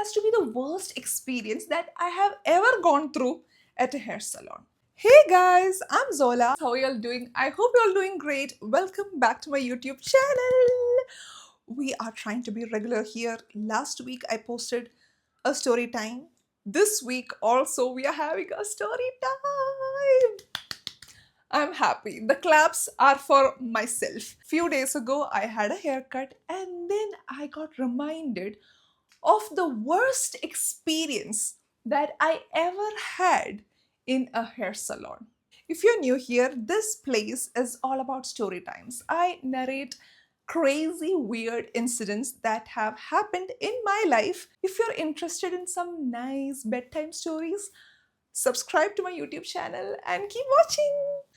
has to be the worst experience that I have ever gone through at a hair salon. Hey guys, I'm Zola. How are y'all doing? I hope you're all doing great. Welcome back to my YouTube channel. We are trying to be regular here. Last week I posted a story time. This week also we are having a story time. I'm happy. The claps are for myself. Few days ago I had a haircut and then I got reminded of the worst experience that I ever had in a hair salon. If you're new here, this place is all about story times. I narrate crazy, weird incidents that have happened in my life. If you're interested in some nice bedtime stories, subscribe to my YouTube channel and keep watching.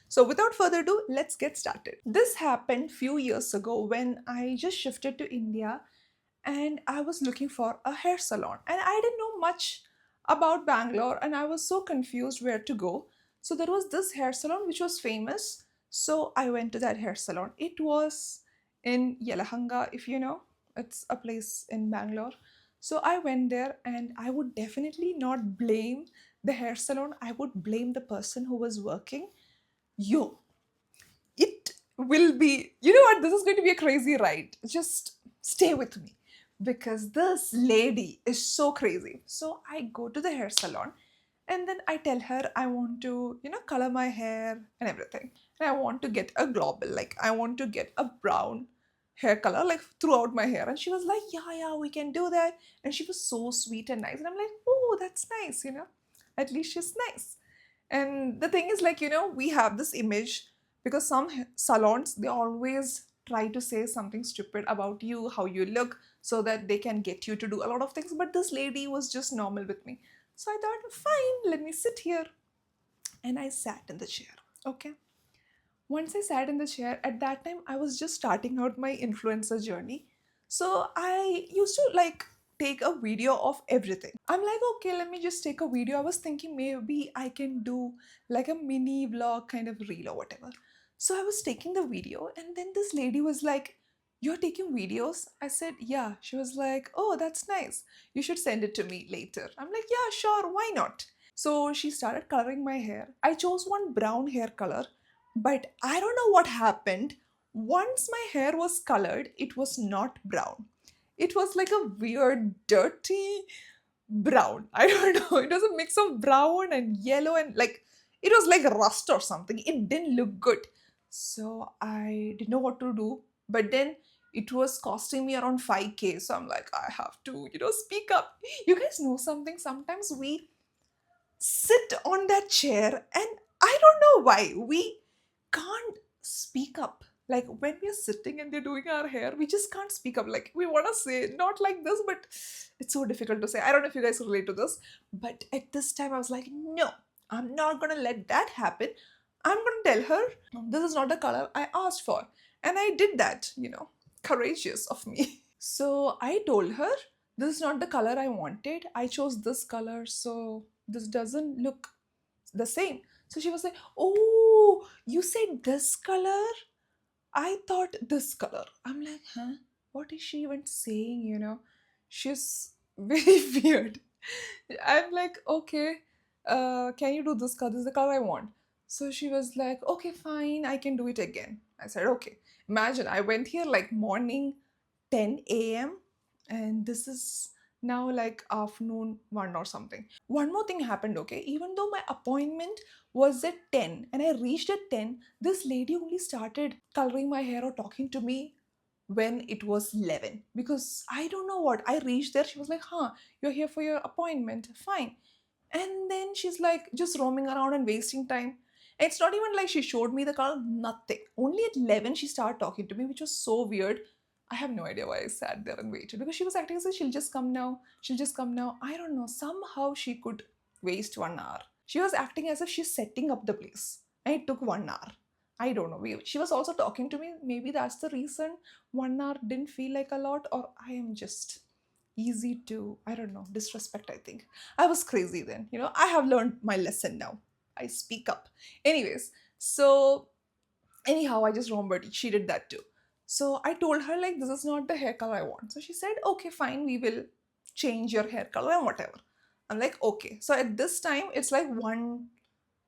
So without further ado, let's get started. This happened few years ago when I just shifted to India and I was looking for a hair salon. And I didn't know much about Bangalore and I was so confused where to go. So there was this hair salon which was famous. So I went to that hair salon. It was in Yelahanga, if you know. It's a place in Bangalore. So I went there and I would definitely not blame the hair salon. I would blame the person who was working. Yo, it will be, you know what, this is going to be a crazy ride. Just stay with me because this lady is so crazy. So I go to the hair salon and then I tell her I want to, color my hair and everything. And I want to get a global, like I want to get a brown hair color like throughout my hair. And she was like, yeah, we can do that. And she was so sweet and nice. And I'm like, oh, that's nice, at least she's nice. And the thing is, like, we have this image because some salons, they always try to say something stupid about you, how you look, so that they can get you to do a lot of things. But this lady was just normal with me. So I thought, fine, let me sit here. And I sat in the chair. Okay. Once I sat in the chair, at that time, I was just starting out my influencer journey. So I used to like take a video of everything. I'm like, okay, let me just take a video. I was thinking maybe I can do like a mini vlog kind of reel or whatever. So I was taking the video, and then this lady was like, you're taking videos? I said, yeah. She was like, oh, that's nice. You should send it to me later. I'm like, yeah, sure, why not? So she started coloring my hair. I chose one brown hair color, but I don't know what happened. Once my hair was colored, it was not brown. It was like a weird, dirty brown. I don't know. It was a mix of brown and yellow and like it was like rust or something. It didn't look good. So I didn't know what to do. But then it was costing me around 5K. So I'm like, I have to, speak up. You guys know something? Sometimes we sit on that chair and I don't know why we can't speak up. Like when we're sitting and they're doing our hair, we just can't speak up. Like we want to say, not like this, but it's so difficult to say. I don't know if you guys relate to this, but at this time I was like, no, I'm not gonna let that happen. I'm gonna tell her this is not the color I asked for. And I did that, courageous of me. So I told her, this is not the color I wanted. I chose this color, so this doesn't look the same. So she was like, oh, you said this color? I thought this color. I'm like, huh? What is she even saying? She's very weird. I'm like, okay, can you do this color? This is the color I want. So she was like, okay, fine, I can do it again. I said, okay. Imagine I went here like morning 10 a.m. and this is now like afternoon 1 or something. One more thing happened, okay? Even though my appointment was at 10 and I reached at 10, this lady only started coloring my hair or talking to me when it was 11 because I don't know what. I reached there, she was like, huh, you're here for your appointment, fine. And then she's like just roaming around and wasting time. It's not even like she showed me the color, nothing. Only at 11 she started talking to me, which was so weird. I have no idea why I sat there and waited because she was acting as if she'll just come now, she'll just come now. I don't know, somehow she could waste 1 hour. She was acting as if she's setting up the place and it took 1 hour. I don't know. She was also talking to me. Maybe that's the reason 1 hour didn't feel like a lot, or I am just easy to, I don't know, disrespect, I think. I was crazy then. I have learned my lesson now. I speak up. Anyways, so anyhow, I just remembered she did that too. So I told her, like, this is not the hair color I want. So she said, okay, fine, we will change your hair color and whatever. I'm like, okay. So at this time, it's like 1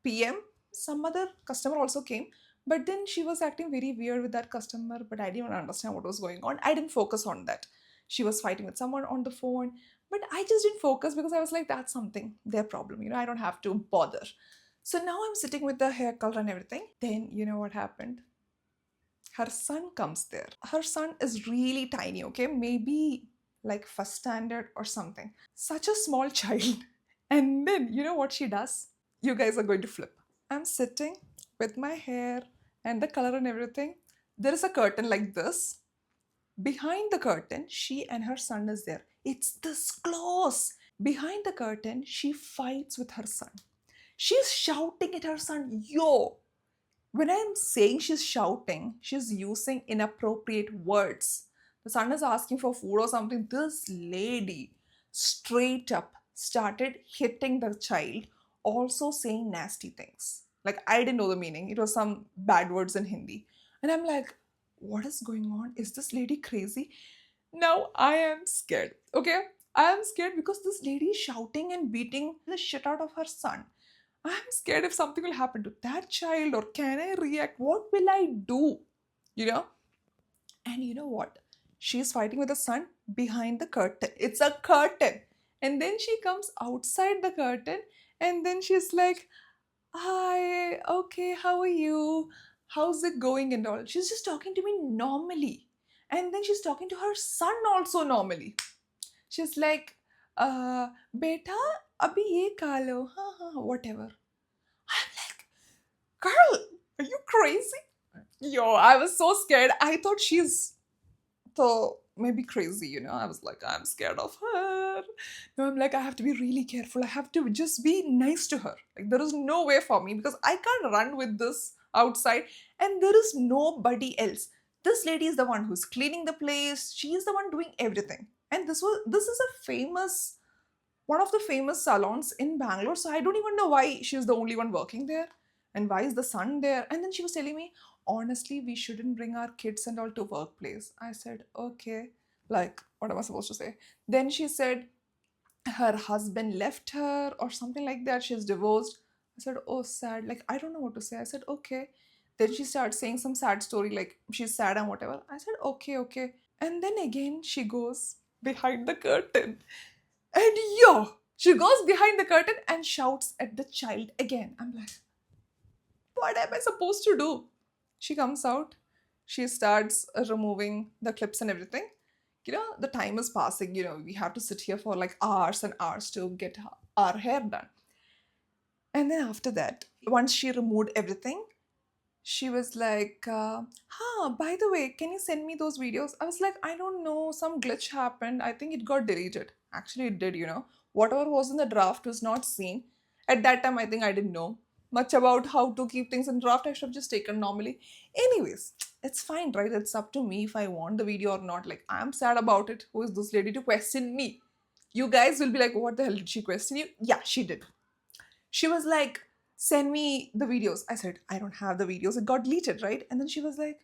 p.m. Some other customer also came, but then she was acting very weird with that customer, but I didn't even understand what was going on. I didn't focus on that. She was fighting with someone on the phone, but I just didn't focus because I was like, that's something, their problem. I don't have to bother. So now I'm sitting with the hair color and everything. Then you know what happened? Her son comes there. Her son is really tiny, okay? Maybe like first standard or something. Such a small child. And then you know what she does? You guys are going to flip. I'm sitting with my hair and the color and everything. There is a curtain like this. Behind the curtain, she and her son is there. It's this close. Behind the curtain, she fights with her son. She's shouting at her son, yo, when I'm saying she's shouting, she's using inappropriate words. The son is asking for food or something. This lady straight up started hitting the child, also saying nasty things. Like, I didn't know the meaning. It was some bad words in Hindi. And I'm like, what is going on? Is this lady crazy? Now I am scared. Okay? I am scared because this lady is shouting and beating the shit out of her son. I'm scared if something will happen to that child, or can I react? What will I do? You know? And you know what? She's fighting with the son behind the curtain. It's a curtain. And then she comes outside the curtain and then she's like, hi, okay, how are you? How's it going and all? She's just talking to me normally. And then she's talking to her son also normally. She's like, beta, abhi ye kha lo, whatever. I'm like, girl, are you crazy? Yo, I was so scared. I thought she's so maybe crazy. I was like, I'm scared of her. No, I'm like, I have to be really careful. I have to just be nice to her. Like, there is no way for me because I can't run with this outside and there is nobody else. This lady is the one who's cleaning the place. She is the one doing everything. And this is a famous one of the famous salons in Bangalore. So I don't even know why she's the only one working there and why is the son there. And then she was telling me, honestly, we shouldn't bring our kids and all to workplace. I said, okay. Like, what am I supposed to say? Then she said her husband left her or something like that. She's divorced. I said, oh, sad. Like, I don't know what to say. I said, okay. Then she started saying some sad story, like she's sad and whatever. I said, okay, okay. And then again, she goes behind the curtain. And yo, she goes behind the curtain and shouts at the child again. I'm like, what am I supposed to do? She comes out, she starts removing the clips and everything. The time is passing, we have to sit here for like hours and hours to get our hair done. And then after that, once she removed everything, she was like, by the way, can you send me those videos? I was like, I don't know, some glitch happened. I think it got deleted. Actually, it did. Whatever was in the draft was not seen. At that time, I think I didn't know much about how to keep things in draft. I should have just taken normally. Anyways, it's fine, right? It's up to me if I want the video or not. Like, I'm sad about it. Who is this lady to question me? You guys will be like, what the hell did she question you? Yeah, she did. She was like, send me the videos. I said, I don't have the videos. It got deleted, right? And then she was like,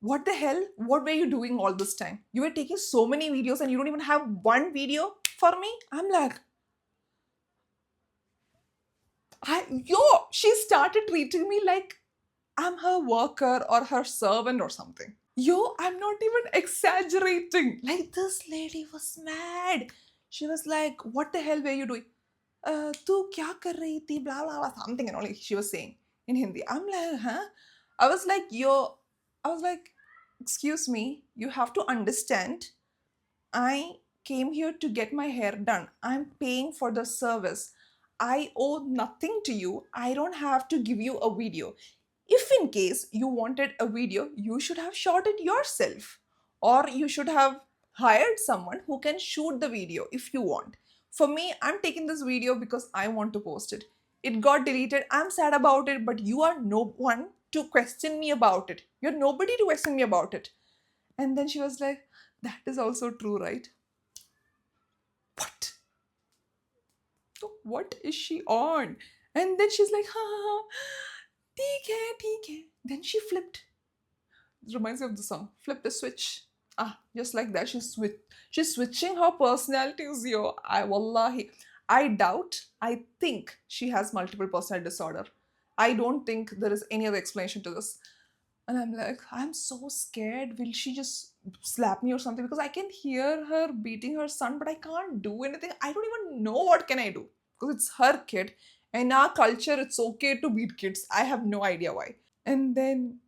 what the hell? What were you doing all this time? You were taking so many videos and you don't even have one video for me? I'm like, she started treating me like I'm her worker or her servant or something. I'm not even exaggerating. Like, this lady was mad. She was like, what the hell were you doing? तू क्या कर रही थी, blah blah blah, something and all she was saying in Hindi. I'm like, huh? I was like, excuse me, you have to understand, I came here to get my hair done. I'm paying for the service. I owe nothing to you. I don't have to give you a video. If in case you wanted a video, you should have shot it yourself. Or you should have hired someone who can shoot the video if you want. For me, I'm taking this video because I want to post it. It got deleted. I'm sad about it, but you are no one to question me about it. You're nobody to question me about it. And then she was like, that is also true, right? What? So what is she on? And then she's like, ha, theek hai. Then she flipped. It reminds me of the song. Flip the switch. Just like that. She's switching her personalities, yo. Wallahi, I think she has multiple personality disorder. I don't think there is any other explanation to this. And I'm like, I'm so scared. Will she just slap me or something? Because I can hear her beating her son, but I can't do anything. I don't even know what can I do. Because it's her kid. In our culture, it's okay to beat kids. I have no idea why. And then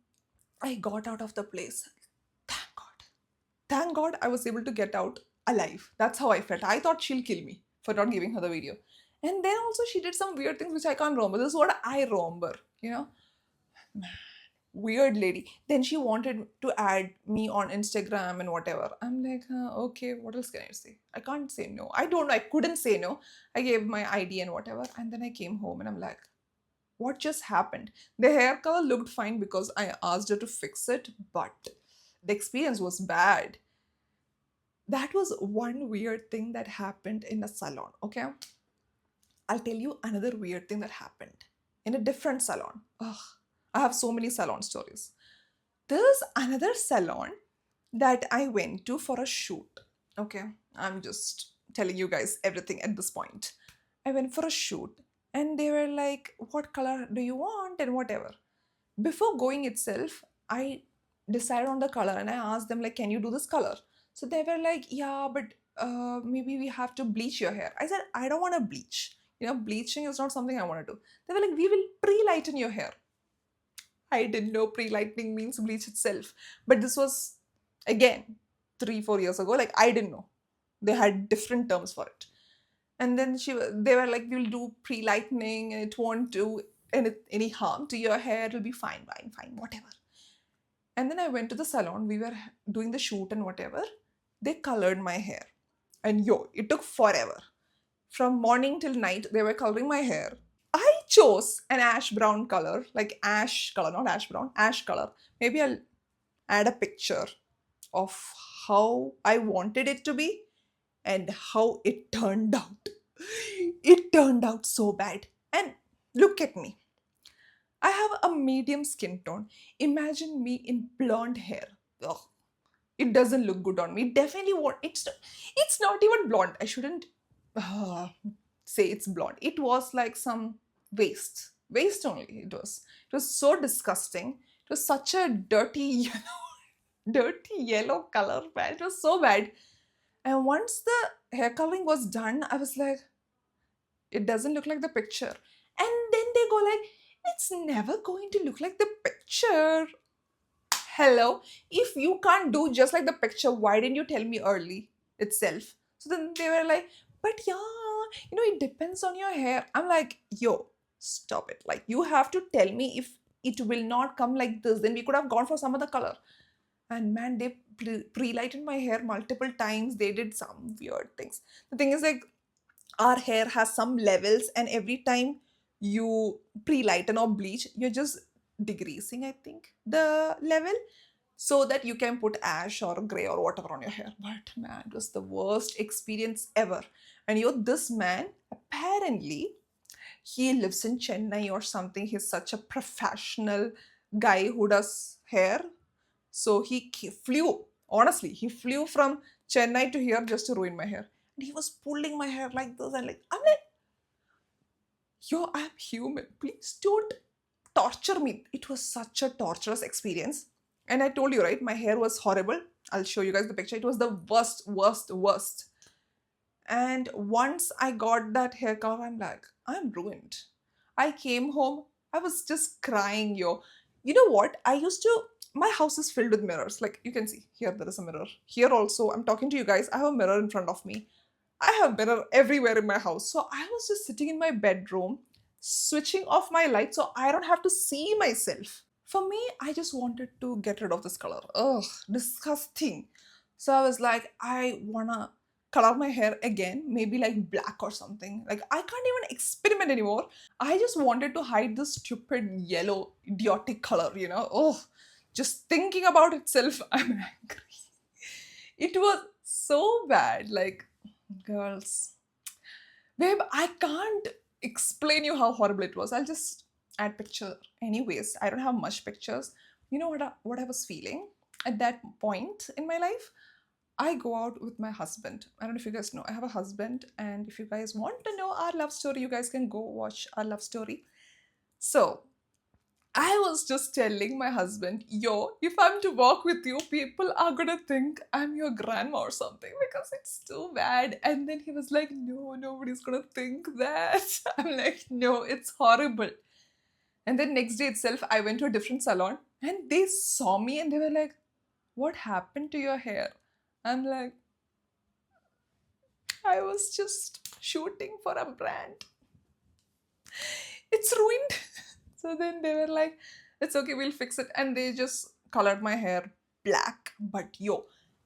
I got out of the place. Thank God. Thank God I was able to get out alive. That's how I felt. I thought she'll kill me for not giving her the video. And then also she did some weird things which I can't remember. This is what I remember, you know? Weird lady. Then she wanted to add me on Instagram and whatever. I'm like, okay, what else can I say? I can't say no. I don't know. I couldn't say no. I gave my ID and whatever. And then I came home and I'm like, what just happened? The hair color looked fine because I asked her to fix it, but the experience was bad. That was one weird thing that happened in a salon, okay? I'll tell you another weird thing that happened in a different salon. Ugh, I have so many salon stories. There's another salon that I went to for a shoot. Okay, I'm just telling you guys everything at this point. I went for a shoot and they were like, what color do you want and whatever. Before going itself, I decided on the color and I asked them like, can you do this color? So they were like, yeah, but maybe we have to bleach your hair. I said, I don't want to bleach. You know, bleaching is not something I want to do. They were like, we will pre-lighten your hair. I didn't know pre-lightening means bleach itself. But this was, again, 3-4 years ago. Like, I didn't know. They had different terms for it. And then they were like, we'll do pre-lightening and it won't do any harm to your hair. It'll be fine, whatever. And then I went to the salon. We were doing the shoot and whatever. They colored my hair. And yo, it took forever. From morning till night, they were coloring my hair. I chose an ash brown color, like ash color, not ash brown, ash color. Maybe I'll add a picture of how I wanted it to be and how it turned out. It turned out so bad. And look at me. I have a medium skin tone. Imagine me in blonde hair. Ugh, it doesn't look good on me. Definitely what it's not even blonde. I shouldn't say it's blonde. It was like some waste only. It was so disgusting. It was such a dirty yellow color, man. It was so bad. And once the hair coloring was done, I was like, it doesn't look like the picture. And then they go like, it's never going to look like the picture. Hello, if you can't do just like the picture, why didn't you tell me early itself? So then they were like, but yeah, it depends on your hair. I'm like, yo, stop it. Like, you have to tell me if it will not come like this, then we could have gone for some other color. And man, they pre-lightened my hair multiple times. They did some weird things. The thing is, like, our hair has some levels, and every time you pre-lighten or bleach, you're just decreasing, I think, the level so that you can put ash or gray or whatever on your hair. But man, it was the worst experience ever. And this man, apparently, he lives in Chennai or something. He's such a professional guy who does hair. So he flew, honestly, he flew from Chennai to here just to ruin my hair. And he was pulling my hair like this and like, I'm like, yo, I'm human. Please don't torture me. It was such a torturous experience. And I told you, right, my hair was horrible. I'll show you guys the picture. It was the worst. And once I got that hair color, I'm like, I'm ruined. I came home, I was just crying, yo. You know what? My house is filled with mirrors. Like, you can see, here there is a mirror. Here also, I'm talking to you guys, I have a mirror in front of me. I have mirror everywhere in my house. So I was just sitting in my bedroom, switching off my light so I don't have to see myself. For me, I just wanted to get rid of this color. Ugh, disgusting. So I was like, I wanna color my hair again, maybe like black or something. Like, I can't even experiment anymore. I just wanted to hide this stupid yellow idiotic color, Oh, just thinking about itself, I'm angry. It was so bad. Like, girls, babe, I can't explain you how horrible it was. I'll just add picture anyways. I don't have much pictures. You know what I was feeling? at that point in my life, I go out with my husband. I don't know if you guys know, I have a husband, and if you guys want to know our love story, you guys can go watch our love story. So, I was just telling my husband, yo, if I'm to walk with you, people are gonna think I'm your grandma or something because it's too bad. And then he was like, no, nobody's gonna think that. I'm like, no, it's horrible. And then next day itself, I went to a different salon and they saw me and they were like, what happened to your hair? I'm like, I was just shooting for a brand. It's ruined. So then they were like, it's okay, we'll fix it. And they just colored my hair black. But yo,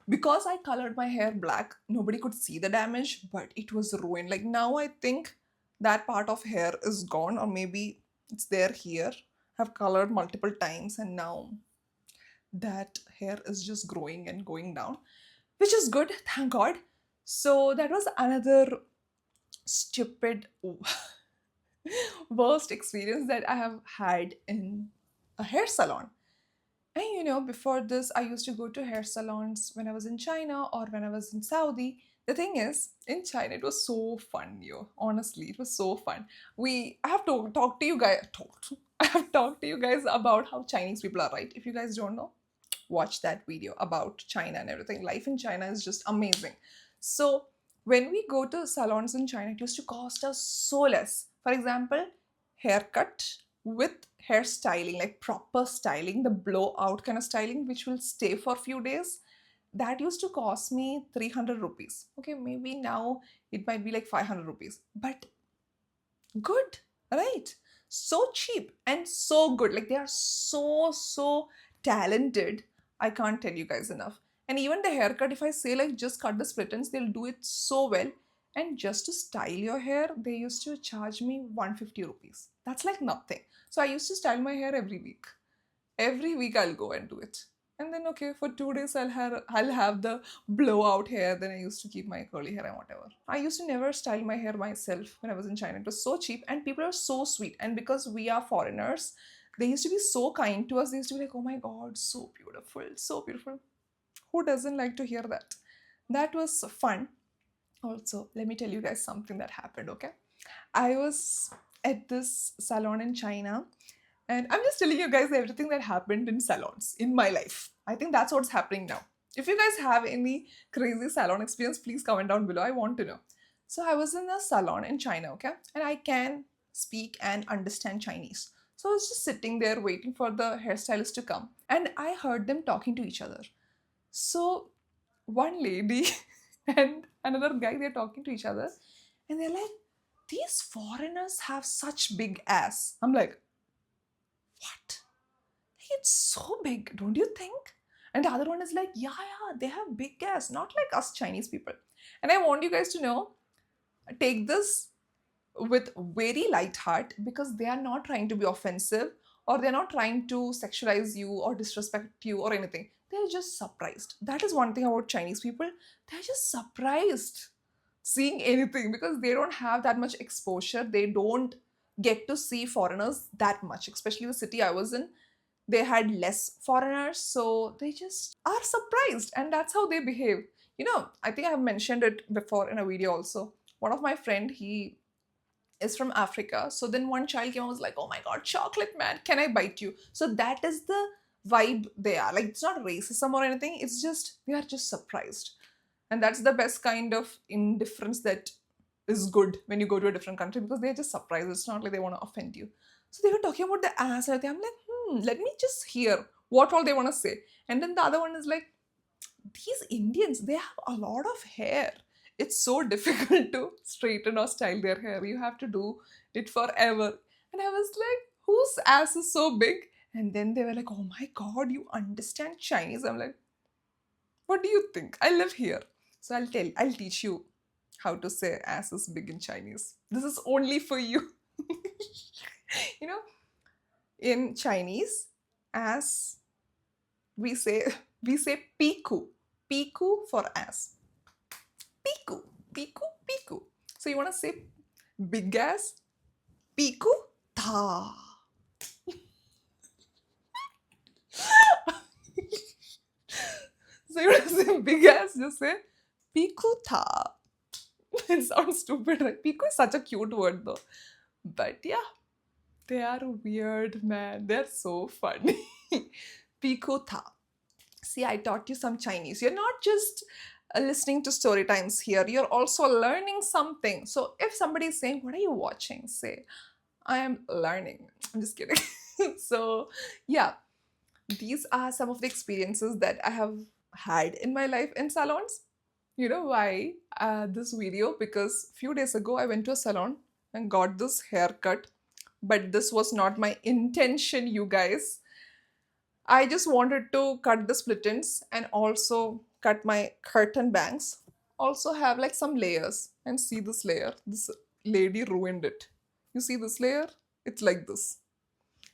because I colored my hair black, nobody could see the damage, but it was ruined. Like now I think that part of hair is gone, or maybe it's there here. I've colored multiple times and now that hair is just growing and going down, which is good, thank God. So that was another stupid worst experience that I have had in a hair salon. And before this, I used to go to hair salons when I was in China or when I was in Saudi. The thing is, in China, it was so fun, yo. Honestly, it was so fun. I have to talk to you guys. I have talked to you guys about how Chinese people are, right? If you guys don't know, watch that video about China and everything. Life in China is just amazing. So when we go to salons in China, it used to cost us so less. For example, haircut with hairstyling, like proper styling, the blowout kind of styling, which will stay for a few days. That used to cost me 300 rupees. Okay, maybe now it might be like 500 rupees. But good, right? So cheap and so good. Like they are so talented. I can't tell you guys enough. And even the haircut, if I say like just cut the split ends, they'll do it so well. And just to style your hair, they used to charge me 150 rupees. That's like nothing. So I used to style my hair every week. Every week I'll go and do it. And then okay, for 2 days I'll have the blowout hair. Then I used to keep my curly hair and whatever. I used to never style my hair myself when I was in China. It was so cheap and people are so sweet. And because we are foreigners, they used to be so kind to us. They used to be like, oh my god, so beautiful, so beautiful. Who doesn't like to hear that? That was fun. Also, let me tell you guys something that happened, okay? I was at this salon in China, and I'm just telling you guys everything that happened in salons in my life. I think that's what's happening now. If you guys have any crazy salon experience, please comment down below. I want to know. So I was in a salon in China, okay? And I can speak and understand Chinese. So I was just sitting there waiting for the hairstylist to come. And I heard them talking to each other. So one lady and another guy, they're talking to each other. And they're like, these foreigners have such big ass. I'm like, what? It's so big, don't you think? And the other one is like, yeah, they have big ass, not like us Chinese people. And I want you guys to know, take this with very light heart because they are not trying to be offensive or they're not trying to sexualize you or disrespect you or anything. They're just surprised. That is one thing about Chinese people. They're just surprised seeing anything because they don't have that much exposure. They don't get to see foreigners that much, especially the city I was in. They had less foreigners, so they just are surprised, and that's how they behave. I think I have mentioned it before in a video also. One of my friend, he is from Africa. So then one child came and was like, oh my god, chocolate man, can I bite you? So that is the vibe they are. Like, it's not racism or anything, it's just they are just surprised. And that's the best kind of indifference that is good when you go to a different country because they're just surprised. It's not like they want to offend you. So they were talking about the ass and everything. I'm like, let me just hear what all they want to say. And then the other one is like, these Indians, they have a lot of hair. It's so difficult to straighten or style their hair. You have to do it forever. And I was like, whose ass is so big? And then they were like, oh my god, you understand Chinese? I'm like, what do you think? I live here. So I'll teach you how to say ass is big in Chinese. This is only for you. you know, in Chinese, ass, we say piku. Piku for ass. Piku, piku, piku. So you want to say big ass? Piku ta. So you don't say big ass, just say Piku tha. It sounds stupid, right? Piku is such a cute word though. But yeah, they are weird, man. They're so funny. Piku tha. See, I taught you some Chinese. You're not just listening to story times here, you're also learning something. So if somebody is saying, what are you watching? Say, I am learning. I'm just kidding. So, yeah, these are some of the experiences that I have had in my life in salons. You know why this video? Because few days ago I went to a salon and got this haircut, but this was not my intention, you guys. I just wanted to cut the split ends and also cut my curtain bangs. Also have like some layers and see this layer. This lady ruined it. You see this layer? It's like this.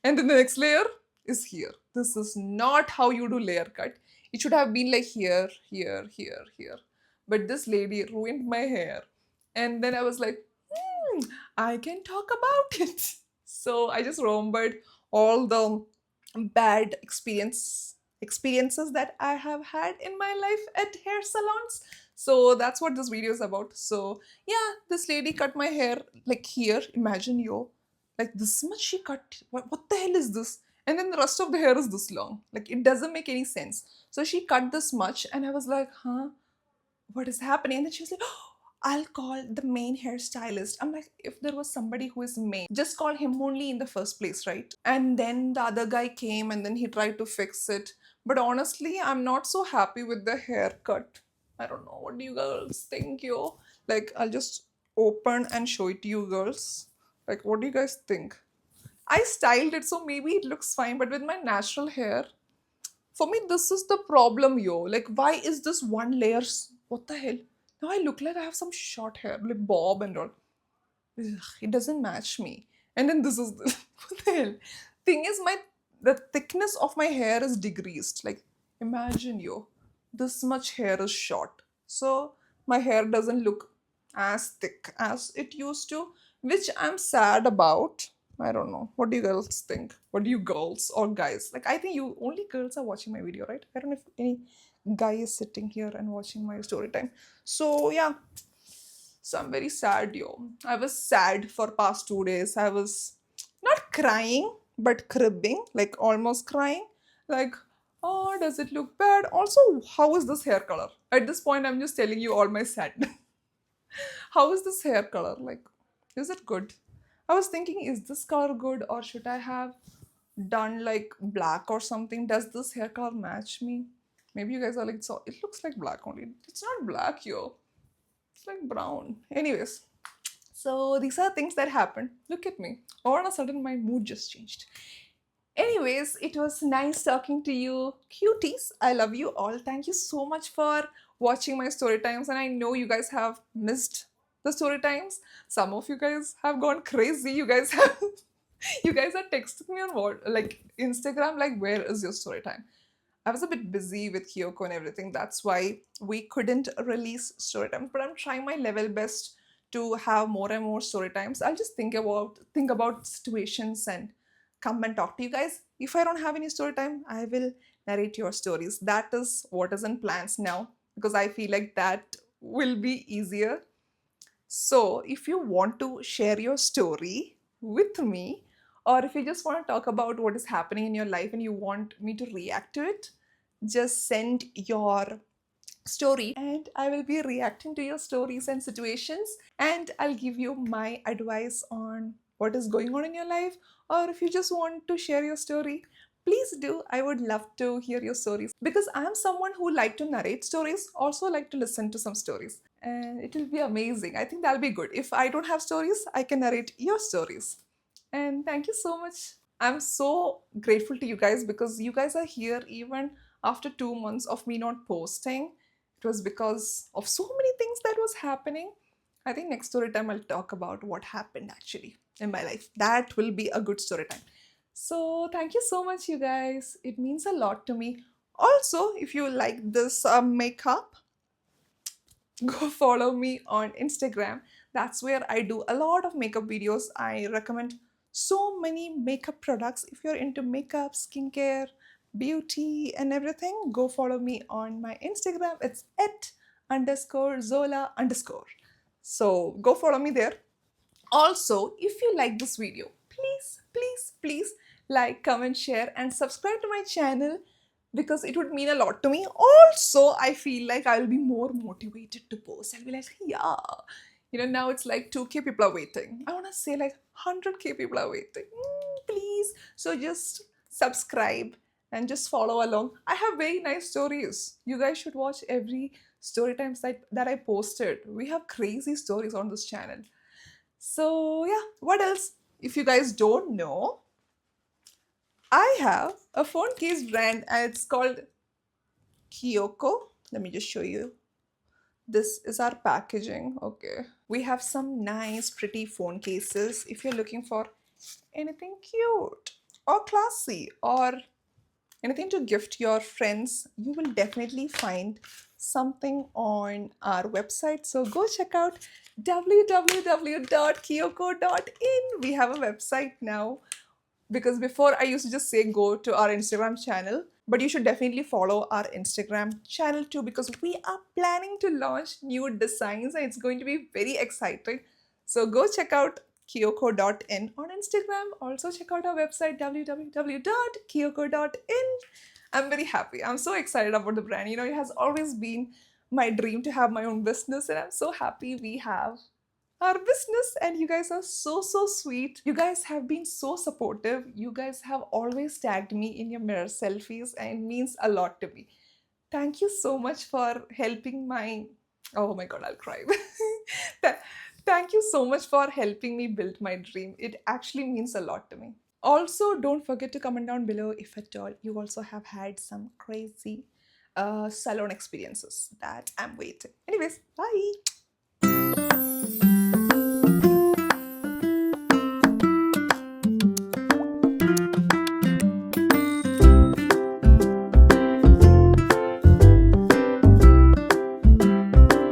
And then the next layer is here. This is not how you do layer cut. It should have been like here, here, here, here. But this lady ruined my hair. And then I was like, I can talk about it. So I just remembered all the bad experiences that I have had in my life at hair salons. So that's what this video is about. So yeah, this lady cut my hair like here. Imagine yo, like this much she cut. What the hell is this? And then the rest of the hair is this long. Like it doesn't make any sense. So she cut this much, and I was like, huh, what is happening? And then she was like, oh, I'll call the main hairstylist. I'm like, if there was somebody who is main, just call him only in the first place, right? And then the other guy came and then he tried to fix it. But honestly, I'm not so happy with the haircut. I don't know. What do you girls think, yo? Like, I'll just open and show it to you girls. Like, what do you guys think? I styled it so maybe it looks fine, but with my natural hair, for me, this is the problem, yo. Like, why is this one layer? What the hell? Now I look like I have some short hair, like bob and all. Ugh, it doesn't match me. And then this is what the hell? Thing is, the thickness of my hair is decreased. Like, imagine yo, this much hair is short. So my hair doesn't look as thick as it used to, which I'm sad about. I don't know. What do you girls think? What do you girls or guys? Like, I think you only girls are watching my video, right? I don't know if any guy is sitting here and watching my story time. So yeah. So I'm very sad, yo. I was sad for past 2 days. I was not crying, but cribbing, like almost crying. Like, oh, does it look bad? Also, how is this hair color? At this point, I'm just telling you all my sadness. How is this hair color? Like, is it good? I was thinking, is this color good or should I have done like black or something? Does this hair color match me? Maybe you guys are like, so it looks like black only. It's not black, yo. It's like brown. Anyways, so these are things that happened. Look at me. All of a sudden, my mood just changed. Anyways, it was nice talking to you, cuties. I love you all. Thank you so much for watching my story times. And I know you guys have missed the story times. Some of you guys have gone crazy. You guys have you guys are texting me on what like Instagram, like where is your story time? I was a bit busy with Kyoko and everything. That's why we couldn't release story times. But I'm trying my level best to have more and more story times. I'll just think about situations and come and talk to you guys. If I don't have any story time, I will narrate your stories. That is what is in plans now because I feel like that will be easier. So if you want to share your story with me, or if you just want to talk about what is happening in your life and you want me to react to it, just send your story and I will be reacting to your stories and situations and I'll give you my advice on what is going on in your life. Or if you just want to share your story, please do. I would love to hear your stories because I'm someone who like to narrate stories, also like to listen to some stories. And it will be amazing. I think that'll be good. If I don't have stories, I can narrate your stories. And thank you so much. I'm so grateful to you guys because you guys are here even after 2 months of me not posting. It was because of so many things that was happening. I think next story time I'll talk about what happened actually in my life. That will be a good story time. So thank you so much, you guys. It means a lot to me. Also, if you like this makeup, go follow me on Instagram. That's where I do a lot of makeup videos. I recommend so many makeup products. If you're into makeup, skincare, beauty and everything, go follow me on my Instagram. It's @_Zola_. So go follow me there. Also, if you like this video, please like, comment, share, and subscribe to my channel because it would mean a lot to me. Also, I feel like I'll be more motivated to post. I'll be like, yeah, now it's like 2K people are waiting. I want to say like 100K people are waiting. Please. So just subscribe and just follow along. I have very nice stories. You guys should watch every story times that I posted. We have crazy stories on this channel. So yeah, what else? If you guys don't know, I have a phone case brand and it's called Kyoko. Let me just show you. This is our packaging. Okay. We have some nice, pretty phone cases. If you're looking for anything cute or classy or anything to gift your friends, you will definitely find something on our website. So go check out www.kyoko.in. We have a website now because before I used to just say go to our Instagram channel, but you should definitely follow our Instagram channel too because we are planning to launch new designs and it's going to be very exciting. So go check out kyoko.in on Instagram. Also check out our website www.kyoko.in. I'm very happy. I'm so excited about the brand. It has always been my dream to have my own business and I'm so happy we have our business and you guys are so sweet. You guys have been so supportive. You guys have always tagged me in your mirror selfies and it means a lot to me. Thank you so much for helping my oh my god, I'll cry. Thank you so much for helping me build my dream. It actually means a lot to me. Also, don't forget to comment down below if at all you also have had some crazy salon experiences that I'm waiting. Anyways, bye.